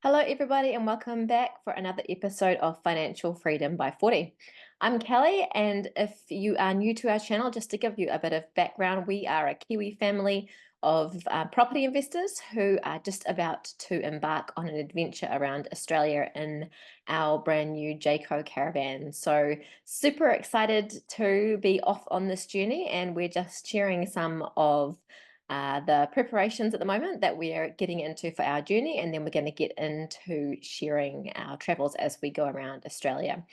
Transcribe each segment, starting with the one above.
Hello, everybody, and welcome back for another episode of Financial Freedom by 40. I'm Kelly, and if you are new to our channel, just to give you a bit of background, we are a Kiwi family of property investors who are just about to embark on an adventure around Australia in our brand new Jayco caravan. So, super excited to be off on this journey, and we're just sharing some of the preparations at the moment that we are getting into for our journey, and then we're going to get into sharing our travels as we go around Australia.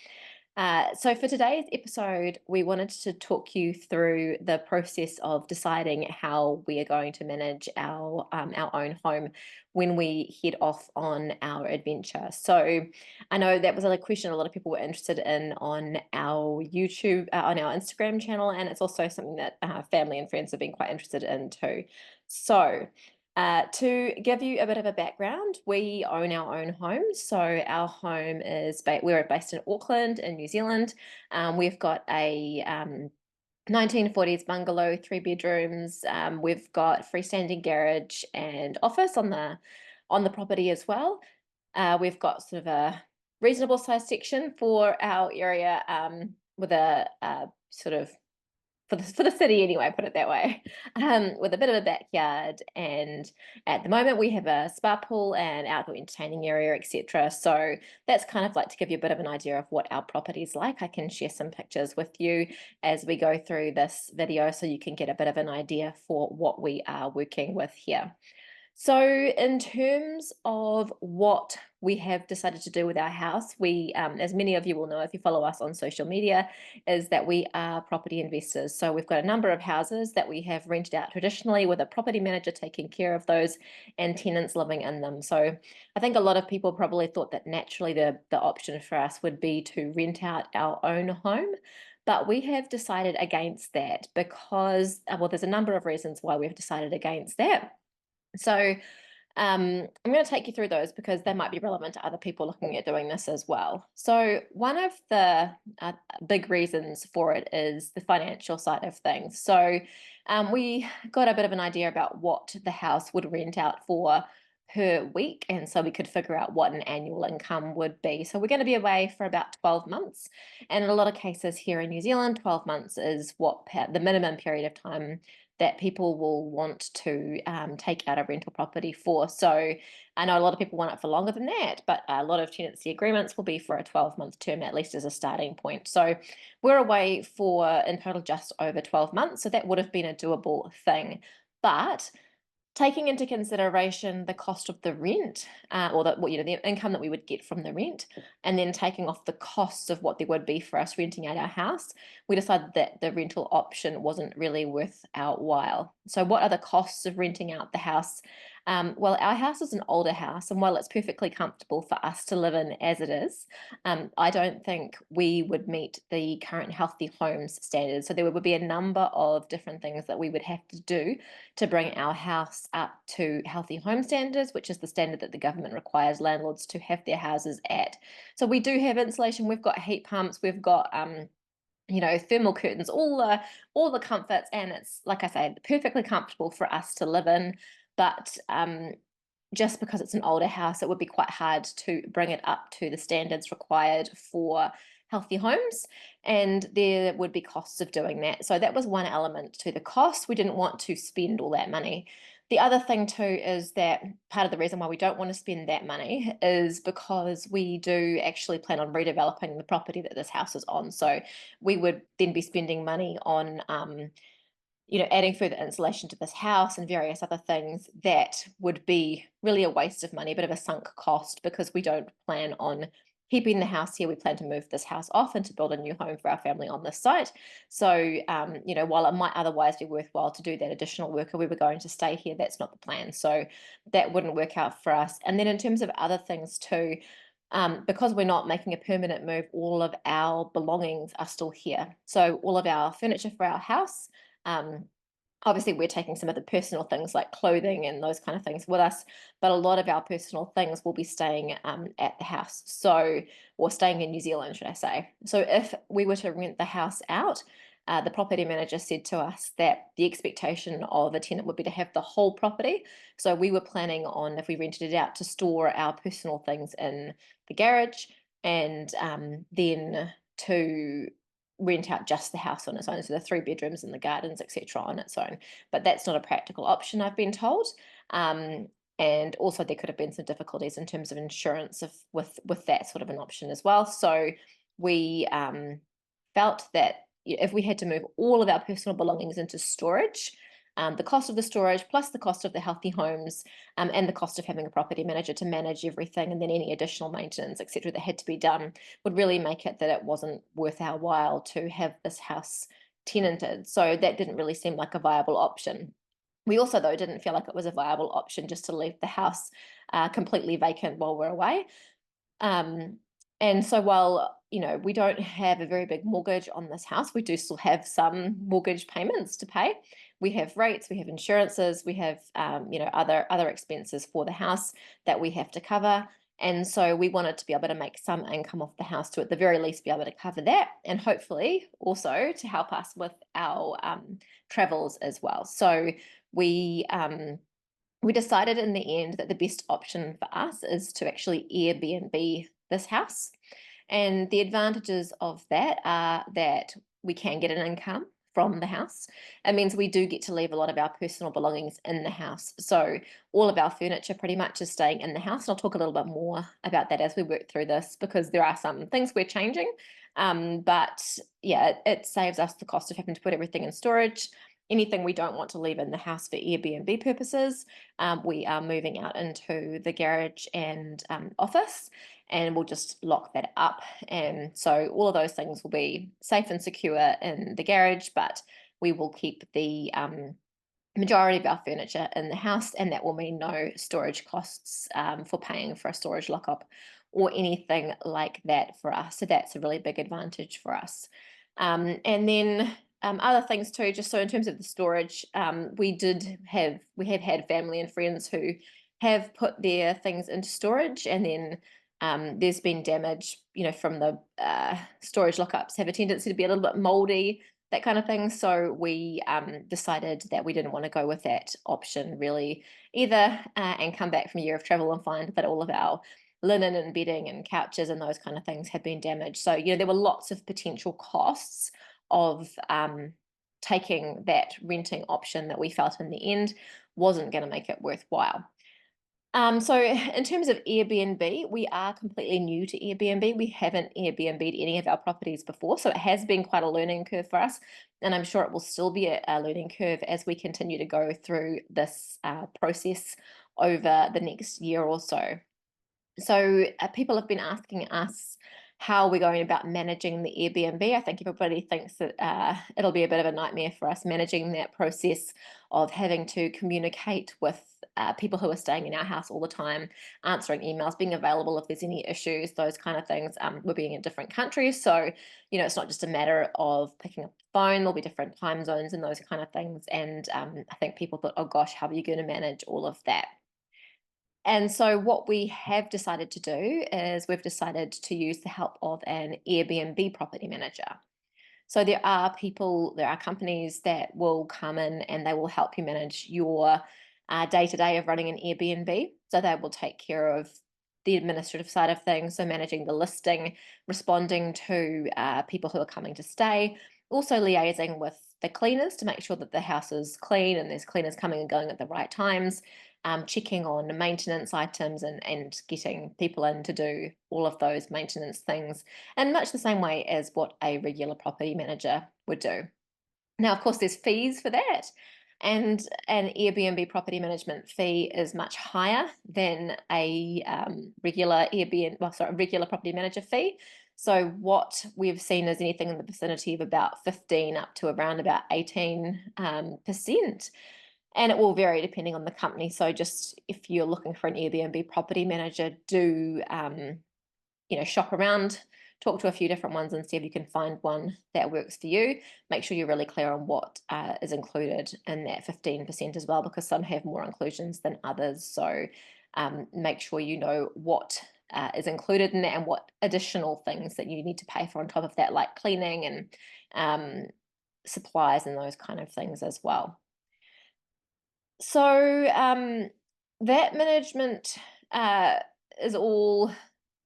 So for today's episode, we wanted to talk you through the process of deciding how we are going to manage our own home when we head off on our adventure. So I know that was a question a lot of people were interested in on our YouTube, on our Instagram channel, and it's also something that family and friends have been quite interested in too. So to give you a bit of a background, we own our own home. So our home is we're based in Auckland in New Zealand. We've got a 1940s bungalow, 3 bedrooms. We've got freestanding garage and office on the property as well. We've got sort of a reasonable sized section for our area, with a sort of for the city anyway, put it that way, with a bit of a backyard. And at the moment, we have a spa pool and outdoor entertaining area, etc. So that's kind of like to give you a bit of an idea of what our property is like. I can share some pictures with you as we go through this video so you can get a bit of an idea for what we are working with here. So in terms of what we have decided to do with our house, we, as many of you will know if you follow us on social media, is that we are property investors. So we've got a number of houses that we have rented out traditionally with a property manager taking care of those and tenants living in them. So I think a lot of people probably thought that naturally the option for us would be to rent out our own home. But we have decided against that because, well, there's a number of reasons why we've decided against that. So I'm going to take you through those because they might be relevant to other people looking at doing this as well. So one of the big reasons for it is the financial side of things. So we got a bit of an idea about what the house would rent out for per week, and so we could figure out what an annual income would be. So we're going to be away for about 12 months, and in a lot of cases here in New Zealand, 12 months is what the minimum period of time that people will want to take out a rental property for. So I know a lot of people want it for longer than that, but a lot of tenancy agreements will be for a 12-month term, at least as a starting point. So we're away for, in total, just over 12 months. So that would have been a doable thing. But taking into consideration the cost of the rent, or the income that we would get from the rent, and then taking off the costs of what there would be for us renting out our house, we decided that the rental option wasn't really worth our while. So what are the costs of renting out the house? Well, our house is an older house, and while it's perfectly comfortable for us to live in as it is, I don't think we would meet the current healthy homes standards. So there would be a number of different things that we would have to do to bring our house up to healthy home standards, which is the standard that the government requires landlords to have their houses at. So we do have insulation, we've got heat pumps, we've got thermal curtains, all the comforts, and it's, like I say, perfectly comfortable for us to live in. But just because it's an older house, it would be quite hard to bring it up to the standards required for healthy homes, and there would be costs of doing that. So that was one element to the cost. We didn't want to spend all that money. The other thing too is that part of the reason why we don't want to spend that money is because we do actually plan on redeveloping the property that this house is on. So we would then be spending money on adding further insulation to this house and various other things that would be really a waste of money, a bit of a sunk cost, because we don't plan on keeping the house here. We plan to move this house off and to build a new home for our family on this site. So, while it might otherwise be worthwhile to do that additional work if we were going to stay here, that's not the plan. So that wouldn't work out for us. And then in terms of other things too, because we're not making a permanent move, all of our belongings are still here. So all of our furniture for our house, obviously we're taking some of the personal things like clothing and those kind of things with us, but a lot of our personal things will be staying at the house. Or staying in New Zealand, should I say. So if we were to rent the house out, the property manager said to us that the expectation of a tenant would be to have the whole property. So we were planning on, if we rented it out, to store our personal things in the garage, and then to rent out just the house on its own, so the 3 bedrooms and the gardens, etc., on its own. But that's not a practical option, I've been told. And also there could have been some difficulties in terms of insurance with that sort of an option as well. So we felt that if we had to move all of our personal belongings into storage, the cost of the storage plus the cost of the healthy homes, and the cost of having a property manager to manage everything, and then any additional maintenance, etc., that had to be done, would really make it that it wasn't worth our while to have this house tenanted. So that didn't really seem like a viable option. We also, though, didn't feel like it was a viable option just to leave the house completely vacant while we're away. And so while, we don't have a very big mortgage on this house, we do still have some mortgage payments to pay. We have rates, we have insurances, we have, other expenses for the house that we have to cover. And so we wanted to be able to make some income off the house to, at the very least, be able to cover that, and hopefully also to help us with our travels as well. So we decided in the end that the best option for us is to actually Airbnb this house. And the advantages of that are that we can get an income from the house. It means we do get to leave a lot of our personal belongings in the house. So all of our furniture pretty much is staying in the house. And I'll talk a little bit more about that as we work through this, because there are some things we're changing. But yeah, it saves us the cost of having to put everything in storage. Anything we don't want to leave in the house for Airbnb purposes, we are moving out into the garage and office, and we'll just lock that up. And so all of those things will be safe and secure in the garage, but we will keep the majority of our furniture in the house, and that will mean no storage costs for paying for a storage lockup or anything like that for us. So that's a really big advantage for us. And then other things too, just so in terms of the storage, we have had family and friends who have put their things into storage, and then there's been damage, from the storage lockups have a tendency to be a little bit moldy, that kind of thing. So we decided that we didn't want to go with that option really either, and come back from a year of travel and find that all of our linen and bedding and couches and those kind of things had been damaged. So, there were lots of potential costs of taking that renting option that we felt in the end wasn't going to make it worthwhile. So in terms of Airbnb, we are completely new to Airbnb. We haven't Airbnb'd any of our properties before, so it has been quite a learning curve for us, and I'm sure it will still be a learning curve as we continue to go through this process over the next year or so. So people have been asking us how we're going about managing the Airbnb. I think everybody thinks that it'll be a bit of a nightmare for us managing that process of having to communicate with people who are staying in our house all the time, answering emails, being available if there's any issues, those kind of things. We're being in different countries, so it's not just a matter of picking up the phone. There'll be different time zones and those kind of things. And I think people thought, oh gosh, how are you going to manage all of that? And so what we have decided to do is we've decided to use the help of an Airbnb property manager. So there are companies that will come in and they will help you manage your day-to-day of running an Airbnb. So they will take care of the administrative side of things, so managing the listing, responding to people who are coming to stay, also liaising with the cleaners to make sure that the house is clean and there's cleaners coming and going at the right times, checking on maintenance items and getting people in to do all of those maintenance things, and much the same way as what a regular property manager would do. Now, of course, there's fees for that, and an Airbnb property management fee is much higher than a regular property manager fee. So what we've seen is anything in the vicinity of about 15 up to around about 18%. And it will vary depending on the company. So just if you're looking for an Airbnb property manager, do shop around, talk to a few different ones and see if you can find one that works for you. Make sure you're really clear on what is included in that 15% as well, because some have more inclusions than others. So make sure you know what is included in that and what additional things that you need to pay for on top of that, like cleaning and supplies and those kind of things as well. So that management is all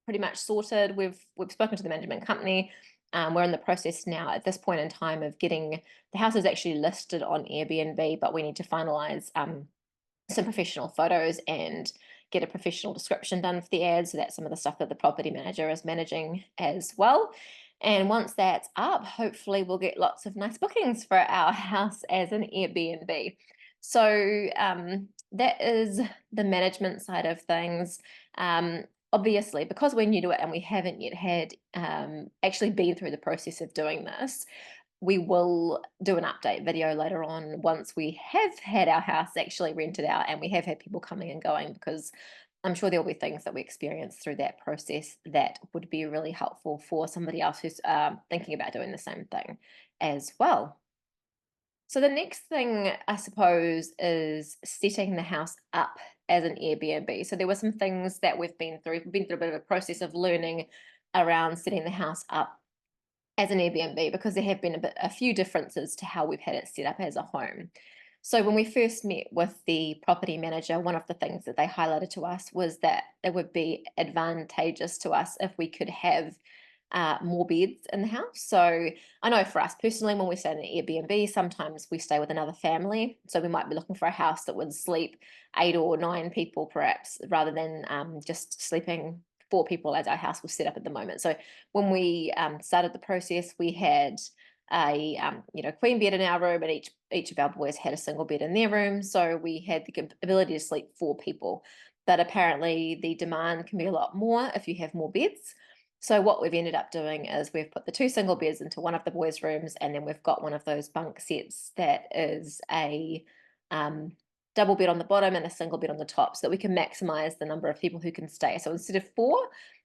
pretty much sorted. We've spoken to the management company. We're in the process now at this point in time of getting the house is actually listed on Airbnb, but we need to finalize some professional photos and get a professional description done for the ad. So that's some of the stuff that the property manager is managing as well. And once that's up, hopefully we'll get lots of nice bookings for our house as an Airbnb. So that is the management side of things. Obviously, because we're new to it and we haven't yet had actually been through the process of doing this, we will do an update video later on once we have had our house actually rented out and we have had people coming and going, because I'm sure there'll be things that we experience through that process that would be really helpful for somebody else who's thinking about doing the same thing as well. So the next thing, I suppose, is setting the house up as an Airbnb. So there were some things that we've been through. We've been through a bit of a process of learning around setting the house up as an Airbnb, because there have been a few differences to how we've had it set up as a home. So when we first met with the property manager, one of the things that they highlighted to us was that it would be advantageous to us if we could have more beds in the house. So I know for us personally, when we stay in an Airbnb, sometimes we stay with another family. So we might be looking for a house that would sleep 8 or 9 people perhaps, rather than just sleeping 4 people as our house was set up at the moment. So when we started the process, we had a queen bed in our room, and each of our boys had a single bed in their room. So we had the ability to sleep 4 people. But apparently the demand can be a lot more if you have more beds. So what we've ended up doing is we've put the 2 single beds into one of the boys' rooms, and then we've got one of those bunk sets that is a double bed on the bottom and a single bed on the top, so that we can maximize the number of people who can stay. So instead of 4,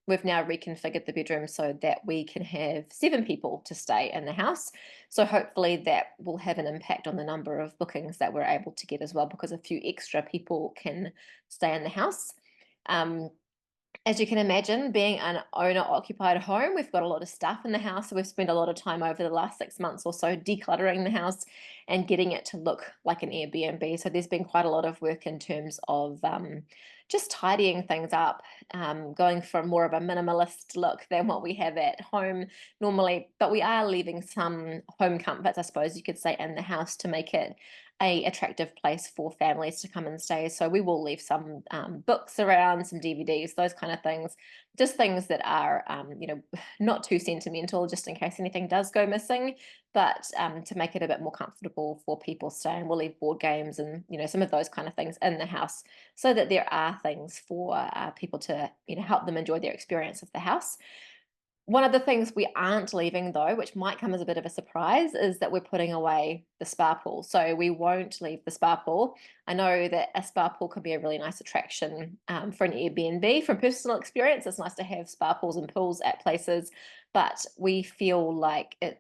we've now reconfigured the bedroom so that we can have 7 people to stay in the house. So hopefully that will have an impact on the number of bookings that we're able to get as well, because a few extra people can stay in the house. As you can imagine, being an owner-occupied home, we've got a lot of stuff in the house. So we've spent a lot of time over the last 6 months or so decluttering the house and getting it to look like an Airbnb. So there's been quite a lot of work in terms of just tidying things up, going for more of a minimalist look than what we have at home normally. But we are leaving some home comforts, I suppose you could say, in the house to make it a attractive place for families to come and stay. So we will leave some books around, some DVDs, those kind of things, just things that are, not too sentimental, just in case anything does go missing, but to make it a bit more comfortable for people staying. We'll leave board games and, some of those kind of things in the house, so that there are things for people to, help them enjoy their experience of the house. One of the things we aren't leaving, though, which might come as a bit of a surprise, is that we're putting away the spa pool. So we won't leave the spa pool. I know that a spa pool can be a really nice attraction for an Airbnb. From personal experience, it's nice to have spa pools and pools at places, but we feel like it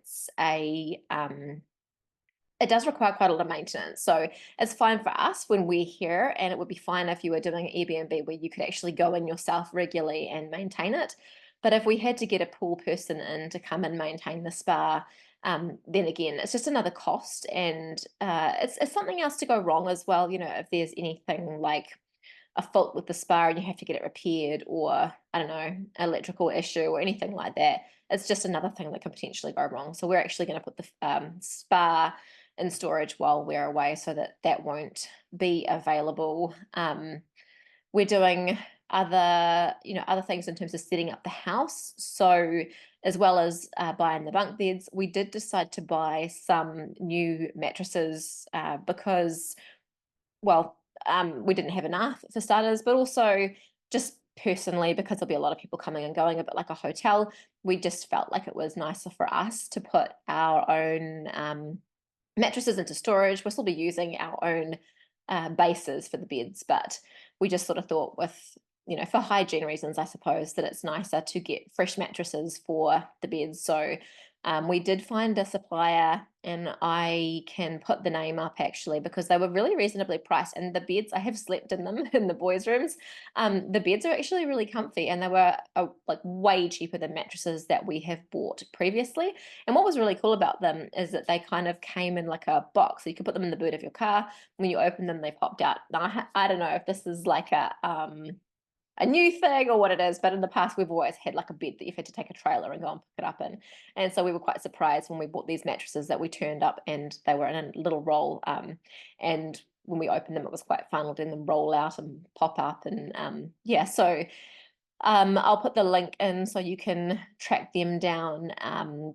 does require quite a lot of maintenance. So it's fine for us when we're here, and it would be fine if you were doing an Airbnb where you could actually go in yourself regularly and maintain it. But if we had to get a pool person in to come and maintain the spa, then again, it's just another cost, and it's something else to go wrong as well. If there's anything like a fault with the spa and you have to get it repaired, or I don't know, electrical issue or anything like that, it's just another thing that can potentially go wrong. So we're actually going to put the spa in storage while we're away, so that that won't be available. We're doing other things in terms of setting up the house. So as well as buying the bunk beds, we did decide to buy some new mattresses because, well, we didn't have enough for starters, but also just personally, because there'll be a lot of people coming and going, a bit like a hotel, we just felt like it was nicer for us to put our own mattresses into storage. We'll still be using our own bases for the beds, but we just sort of thought with, for hygiene reasons, I suppose, that it's nicer to get fresh mattresses for the beds. So We did find a supplier, and I can put the name up actually because they were really reasonably priced. And the beds, I have slept in them in the boys' rooms. The beds are actually really comfy, and they were like way cheaper than mattresses that we have bought previously. And what was really cool about them is that they kind of came in like a box, so you could put them in the boot of your car. When you open them, they popped out. Now, I don't know if this is like a new thing or what it is, but in the past we've always had like a bed that you've had to take a trailer and go and pick it up in. And so we were quite surprised when we bought these mattresses that we turned up and they were in a little roll. And when we opened them, it was quite fun letting them roll out and pop up. And yeah, so I'll put the link in so you can track them down,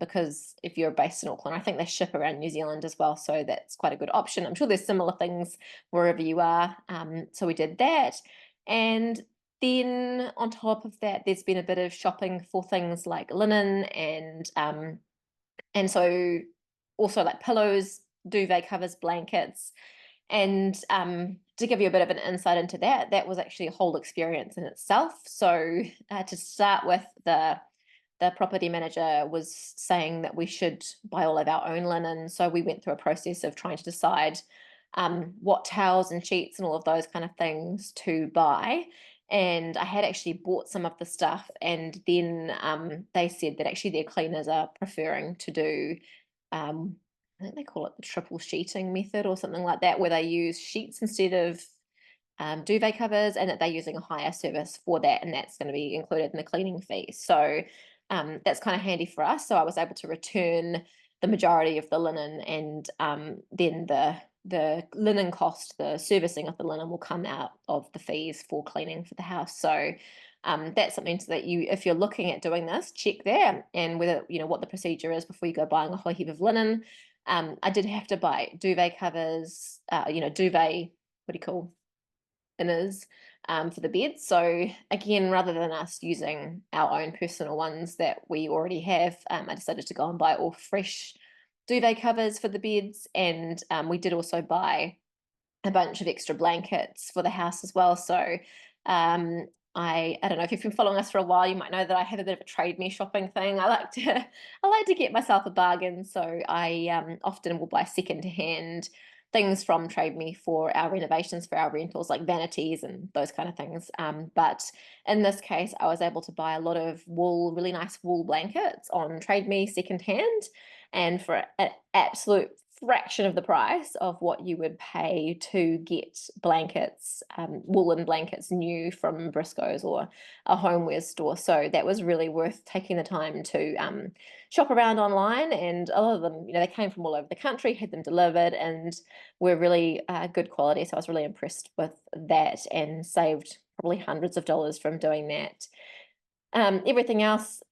because if you're based in Auckland, I think they ship around New Zealand as well, so that's quite a good option. I'm sure there's similar things wherever you are. So we did that. And then on top of that, there's been a bit of shopping for things like linen and so also like pillows, duvet covers, blankets. And to give you a bit of an insight into that, that was actually a whole experience in itself. So to start with, the property manager was saying that we should buy all of our own linen. So we went through a process of trying to decide what towels and sheets and all of those kind of things to buy. And I had actually bought some of the stuff, and then they said that actually their cleaners are preferring to do, I think they call it the triple sheeting method or something like that, where they use sheets instead of duvet covers, and that they're using a higher service for that, and that's going to be included in the cleaning fee. So that's kind of handy for us. So I was able to return the majority of the linen, and then the linen cost, the servicing of the linen, will come out of the fees for cleaning for the house. So that's something that you, if you're looking at doing this, check there, and whether you know what the procedure is before you go buying a whole heap of linen. I did have to buy duvet covers, duvet, what do you call, inners, for the bed. So again, rather than us using our own personal ones that we already have, I decided to go and buy all fresh duvet covers for the beds. And we did also buy a bunch of extra blankets for the house as well. So I don't know if you've been following us for a while, you might know that I have a bit of a trade me shopping thing. I like to get myself a bargain. So I often will buy second hand things from Trade Me for our renovations, for our rentals, like vanities and those kind of things. But in this case, I was able to buy a lot of wool, really nice wool blankets on Trade Me second hand, and for an absolute fraction of the price of what you would pay to get blankets, woolen blankets new from Briscoe's or a homeware store. So that was really worth taking the time to shop around online, and a lot of them, they came from all over the country, had them delivered, and were really good quality. So I was really impressed with that and saved probably hundreds of dollars from doing that. Everything else,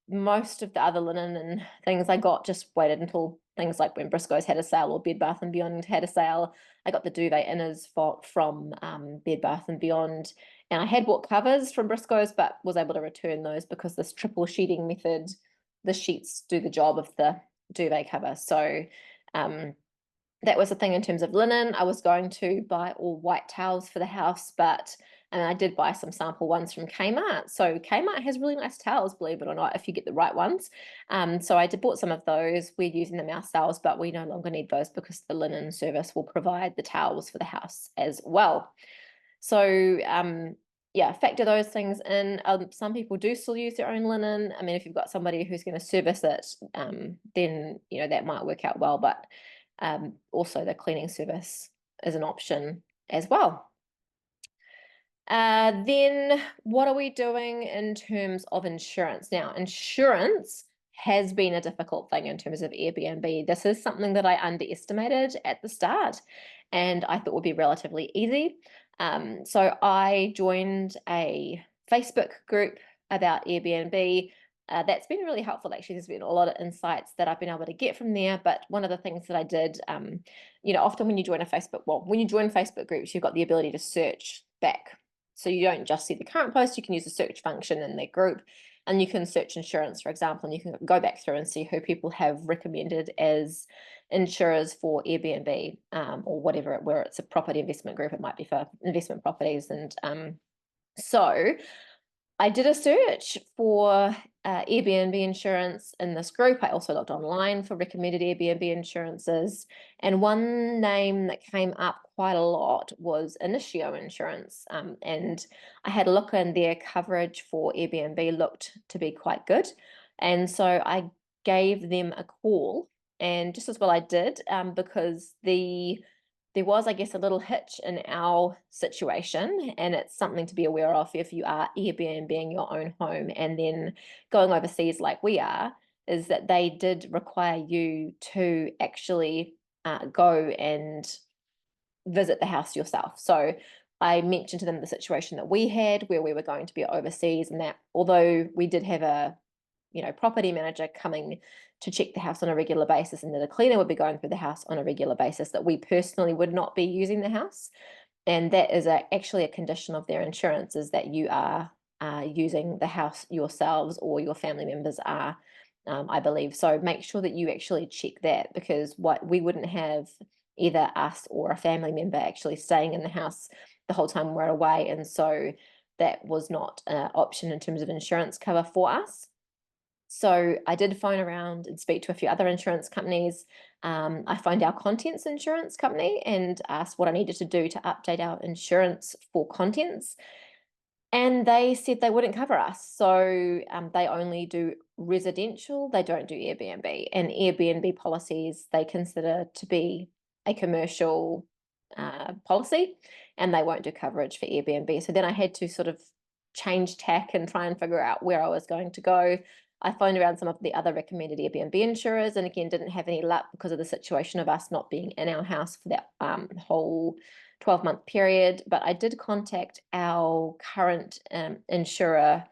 most of the other linen and things I got, just waited until things like when Briscoe's had a sale or Bed Bath & Beyond had a sale. I got the duvet inners from Bed Bath & Beyond, and I had bought covers from Briscoe's but was able to return those because this triple sheeting method, the sheets do the job of the duvet cover. So that was the thing in terms of linen. I was going to buy all white towels for the house, and I did buy some sample ones from Kmart. So Kmart has really nice towels, believe it or not, if you get the right ones. So I did bought some of those. We're using them ourselves, but we no longer need those because the linen service will provide the towels for the house as well. So yeah, factor those things in. Some people do still use their own linen. I mean, if you've got somebody who's going to service it, then that might work out well. But also the cleaning service is an option as well. Then what are we doing in terms of insurance? Now, insurance has been a difficult thing in terms of Airbnb. This is something that I underestimated at the start and I thought would be relatively easy. So I joined a Facebook group about Airbnb. That's been really helpful, actually. There's been a lot of insights that I've been able to get from there. But one of the things that I did, often when you join when you join Facebook groups, you've got the ability to search back. So you don't just see the current post, you can use the search function in their group, and you can search insurance, for example, and you can go back through and see who people have recommended as insurers for Airbnb, or whatever, where it's a property investment group, it might be for investment properties. And so I did a search for Airbnb insurance in this group. I also looked online for recommended Airbnb insurances, and one name that came up quite a lot was Initio Insurance. And I had a look, and their coverage for Airbnb looked to be quite good. And so I gave them a call, and just as well I did, because there was, I guess, a little hitch in our situation, and it's something to be aware of if you are Airbnb-ing your own home and then going overseas like we are, is that they did require you to actually go and visit the house yourself. So I mentioned to them the situation that we had where we were going to be overseas, and that although we did have a property manager coming to check the house on a regular basis, and that a cleaner would be going through the house on a regular basis, that we personally would not be using the house. And that is actually a condition of their insurance, is that you are using the house yourselves, or your family members are, I believe. So make sure that you actually check that, because what we wouldn't have either us or a family member actually staying in the house the whole time we're away. And so that was not an option in terms of insurance cover for us. So I did phone around and speak to a few other insurance companies. I phoned our contents insurance company and asked what I needed to do to update our insurance for contents. And they said they wouldn't cover us. So they only do residential, they don't do Airbnb. And Airbnb policies they consider to be a commercial policy, and they won't do coverage for Airbnb. So then I had to sort of change tack and try and figure out where I was going to go. I phoned around some of the other recommended Airbnb insurers, and again, didn't have any luck because of the situation of us not being in our house for that whole 12-month period. But I did contact our current insurer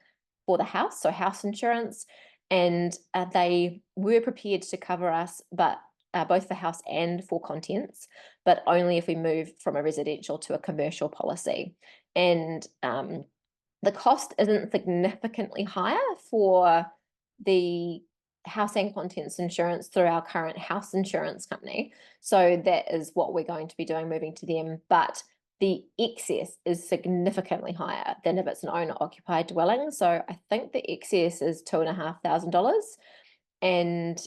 for the house, so house insurance, and they were prepared to cover us, but both for house and for contents, but only if we move from a residential to a commercial policy. And the cost isn't significantly higher for the house and contents insurance through our current house insurance company. So that is what we're going to be doing, moving to them. But the excess is significantly higher than if it's an owner-occupied dwelling. So I think the excess is $2,500. And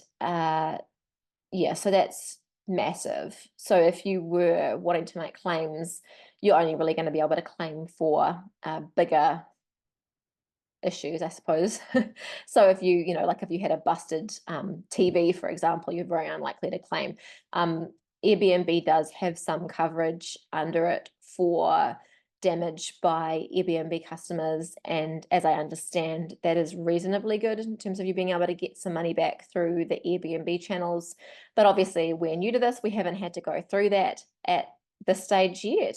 yeah, so that's massive. So if you were wanting to make claims, you're only really going to be able to claim for bigger issues, I suppose. So if you like if you had a busted TV, for example, you're very unlikely to claim. Airbnb does have some coverage under it for damage by Airbnb customers, and as I understand, that is reasonably good in terms of you being able to get some money back through the Airbnb channels. But obviously we're new to this, we haven't had to go through that at this stage yet.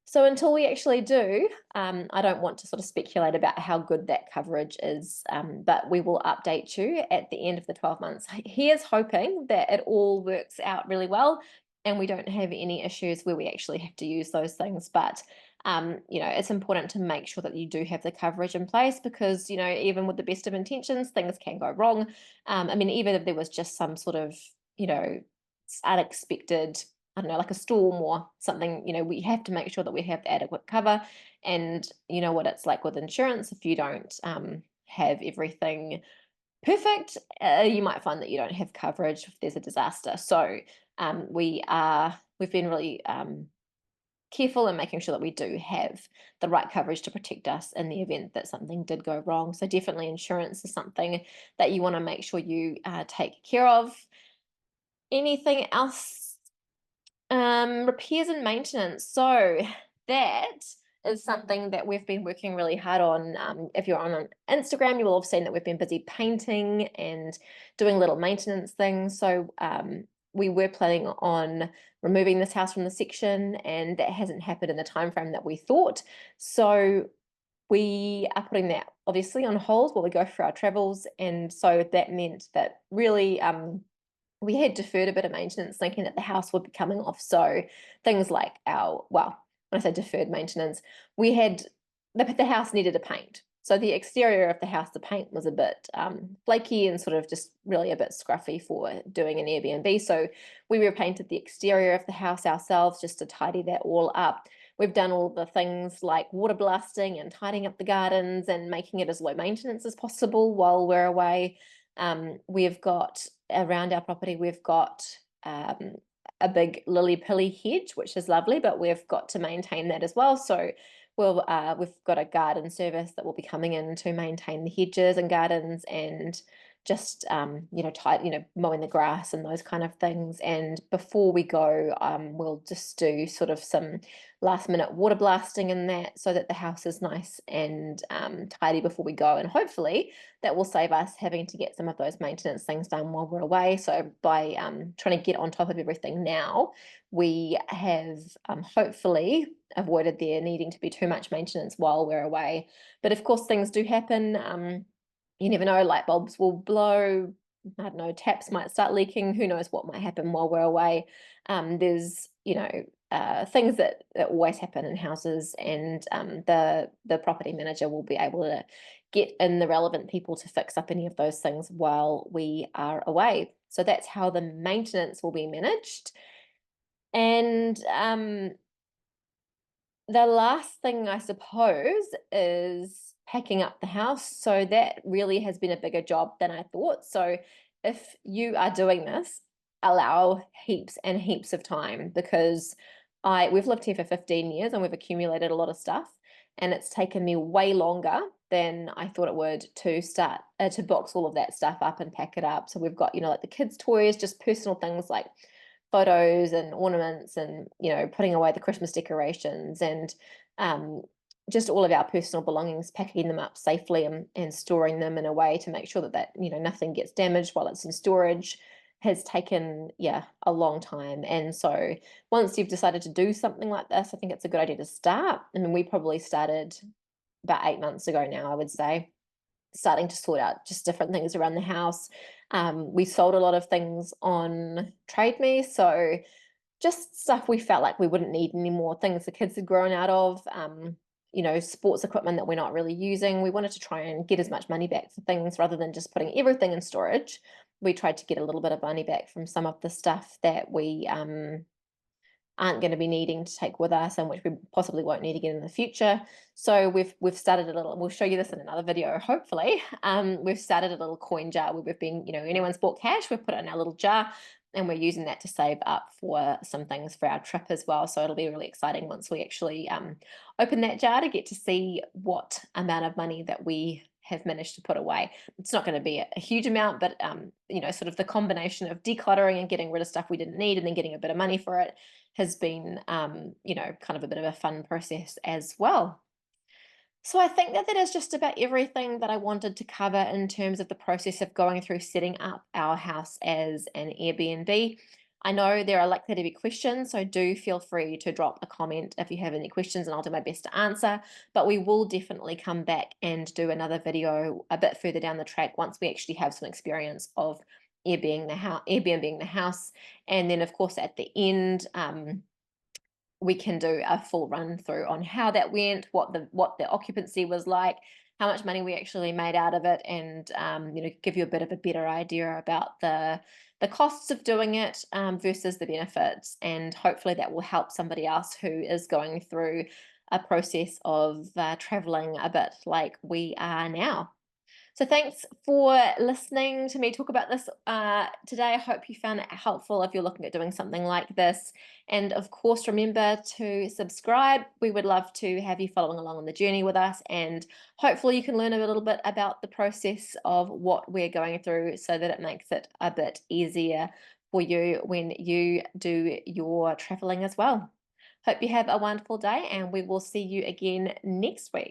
So until we actually do, I don't want to sort of speculate about how good that coverage is, but we will update you at the end of the 12 months. Here's hoping that it all works out really well and we don't have any issues where we actually have to use those things. But it's important to make sure that you do have the coverage in place, because even with the best of intentions, things can go wrong. I mean, even if there was just some sort of unexpected, I don't know, like a storm or something, we have to make sure that we have adequate cover. And you know what it's like with insurance, if you don't have everything perfect, you might find that you don't have coverage if there's a disaster. So we've been really careful in making sure that we do have the right coverage to protect us in the event that something did go wrong. So definitely insurance is something that you want to make sure you take care of. Anything else? Repairs and maintenance. So that is something that we've been working really hard on. If you're on Instagram, you will have seen that we've been busy painting and doing little maintenance things. So we were planning on removing this house from the section, and that hasn't happened in the time frame that we thought. So we are putting that obviously on hold while we go through our travels. And so that meant that really we had deferred a bit of maintenance, thinking that the house would be coming off. So things like when I say deferred maintenance, we had, the house needed a paint. So the exterior of the house, the paint was a bit flaky and sort of just really a bit scruffy for doing an Airbnb. So we repainted the exterior of the house ourselves just to tidy that all up. we've done all the things like water blasting and tidying up the gardens and making it as low maintenance as possible while we're away. We've got around our property, we've got a big lily-pilly hedge, which is lovely, but we've got to maintain that as well. So we've got a garden service that will be coming in to maintain the hedges and gardens and just mowing the grass and those kind of things. And before we go, we'll just do sort of some last minute water blasting in that so that the house is nice and tidy before we go. And hopefully that will save us having to get some of those maintenance things done while we're away. So by trying to get on top of everything now, we have hopefully avoided there needing to be too much maintenance while we're away. But of course, things do happen. You never know, light bulbs will blow, I don't know, taps might start leaking, who knows what might happen while we're away. There's, things that always happen in houses, and the property manager will be able to get in the relevant people to fix up any of those things while we are away. So that's how the maintenance will be managed. And the last thing, I suppose, is packing up the house. So that really has been a bigger job than I thought. So if you are doing this, allow heaps and heaps of time, because we've lived here for 15 years and we've accumulated a lot of stuff, and it's taken me way longer than I thought it would to start to box all of that stuff up and pack it up. So we've got, like the kids' toys, just personal things like photos and ornaments, and putting away the Christmas decorations, and just all of our personal belongings, packing them up safely and storing them in a way to make sure that nothing gets damaged while it's in storage, has taken a long time. And so once you've decided to do something like this, I think it's a good idea to start. I mean, we probably started about 8 months ago now, I would say, starting to sort out just different things around the house. We sold a lot of things on Trade Me, so just stuff we felt like we wouldn't need anymore, things the kids had grown out of, sports equipment that we're not really using. We wanted to try and get as much money back for things rather than just putting everything in storage. We tried to get a little bit of money back from some of the stuff that we aren't going to be needing to take with us, and which we possibly won't need again in the future. So we've started a little, we'll show you this in another video, hopefully. We've started a little coin jar where we've been, anyone's bought cash, we've put it in our little jar, and we're using that to save up for some things for our trip as well. So it'll be really exciting once we actually open that jar to get to see what amount of money that we have managed to put away. It's not going to be a huge amount, but sort of the combination of decluttering and getting rid of stuff we didn't need and then getting a bit of money for it has been kind of a bit of a fun process as well. So I think that is just about everything that I wanted to cover in terms of the process of going through setting up our house as an Airbnb. I know there are likely to be questions, so do feel free to drop a comment if you have any questions, and I'll do my best to answer. But we will definitely come back and do another video a bit further down the track once we actually have some experience of Airbnb the house. And then, of course, at the end, we can do a full run through on how that went, what the occupancy was like, how much money we actually made out of it, and give you a bit of a better idea about the costs of doing it versus the benefits. And hopefully that will help somebody else who is going through a process of traveling a bit like we are now. So thanks for listening to me talk about this today. I hope you found it helpful if you're looking at doing something like this. And of course, remember to subscribe. We would love to have you following along on the journey with us, and hopefully you can learn a little bit about the process of what we're going through so that it makes it a bit easier for you when you do your traveling as well. Hope you have a wonderful day, and we will see you again next week.